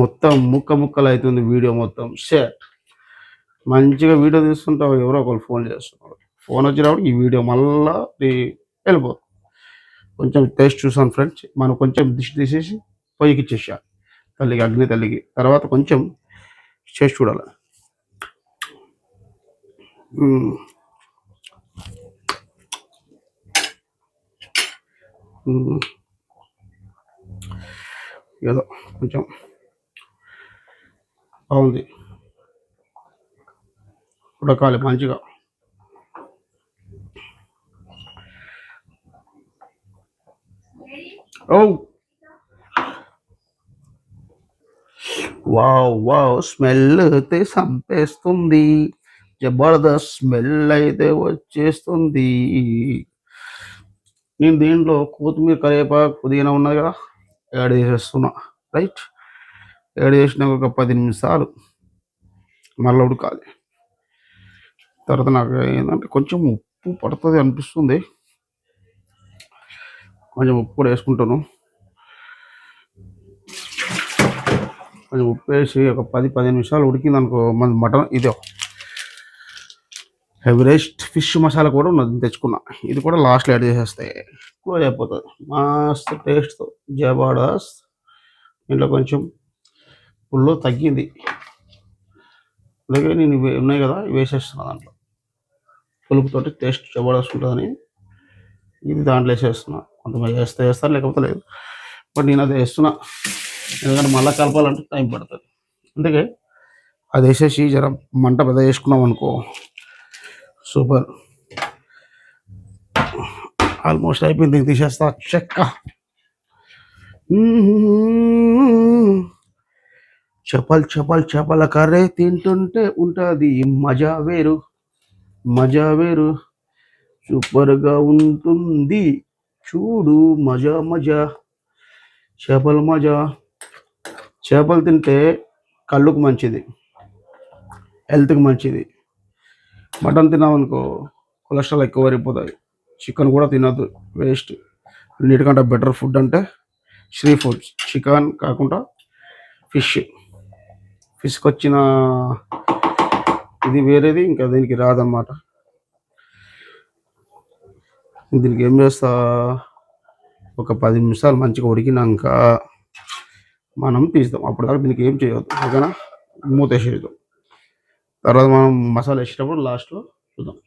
మొత్తం ముక్కలు అవుతుంది వీడియో మొత్తం షేర్. మంచిగా వీడియో తీస్తుంటావు, ఎవరో ఒకరు ఫోన్ చేస్తున్నారు. ఫోన్ వచ్చినప్పుడు ఈ వీడియో మళ్ళా వెళ్ళిపోతుంది. కొంచెం టేస్ట్ చూసాను ఫ్రెండ్స్. మనం కొంచెం దిష్టి తీసేసి పొయ్యికి ఇచ్చేసాను తల్లికి, అగ్ని తల్లికి. తర్వాత కొంచెం చేసి చూడాలి. ఏదో కొంచెం బాగుంది, ఉడకాలి మంచిగా. ఓ వావ్ వావ్, స్మెల్ అయితే చంపేస్తుంది. జబర్దస్త్ స్మెల్ అయితే వచ్చేస్తుంది. నేను దీంట్లో కొత్తిమీర, కరివేపాకు, పుదీనా ఉన్నది కదా, యాడ్ చేసేస్తున్నా. రైట్, యాడ్ చేసిన ఒక 10 నిమిషాలు మళ్ళీ ఉడకాలి. తర్వాత నాకు ఏంటంటే కొంచెం ఉప్పు పడుతుంది అనిపిస్తుంది. కొంచెం ఉప్పు కూడా వేసుకుంటాను. కొంచెం ఉప్పు వేసి ఒక 10-15 నిమిషాలు ఉడికింది అనుకో, మన మటన్ ఇదే ఎవరెస్ట్ ఫిష్ మసాలా కూడా ఉన్నది, తెచ్చుకున్నా. ఇది కూడా లాస్ట్లో యాడ్ చేసేస్తే ఎక్కువ అయిపోతుంది, మస్తు టేస్ట్తో జబర్దస్త్. ఇంట్లో కొంచెం పుల్లు తగ్గింది, అలాగే నేను ఇవి ఉన్నాయి కదా ఇవి వేసేస్తున్నా దాంట్లో. పులుపుతోటి టేస్ట్ జబర్దస్త్ ఉంటుందని ఇది దాంట్లో వేసేస్తున్నా. కొంతమంది వేస్తారు, లేకపోతే లేదు. బట్ నేను అది వేస్తున్నా, ఎందుకంటే మళ్ళీ కలపాలంటే టైం పడుతుంది. అందుకే అది వేసేసి జర మంట పెద్ద వేసుకున్నాం అనుకో, సూపర్. ఆల్మోస్ట్ అయిపోయింది, తీసేస్తా చెక్క. చేపల కర్రీ తింటుంటే ఉంటుంది మజా వేరు, మజా వేరు, సూపర్గా ఉంటుంది చూడు, మజా మజా. చేపలు మజా. చేపలు తింటే కళ్ళుకు మంచిది, హెల్త్కి మంచిది. మటన్ తిన్నామనుకో కొలెస్ట్రాల్ ఎక్కువ వరిపోతుంది. చికెన్ కూడా తినద్దు, వేస్ట్. అన్నిటికంటే బెటర్ ఫుడ్ అంటే సీ ఫుడ్స్. చికెన్ కాకుండా ఫిష్కి వచ్చిన ఇది వేరేది, ఇంకా దీనికి రాదన్నమాట. దీనికి ఏం చేస్తా, ఒక 10 నిమిషాలు మంచిగా ఉడికినాక మనం తీస్తాం. అప్పటిదాకా దీనికి ఏం చేయవద్దు, ఓకేనా? మూత వేసేద్దాం. తర్వాత మనం మసాలా వేసేటప్పుడు లాస్ట్లో చూద్దాం.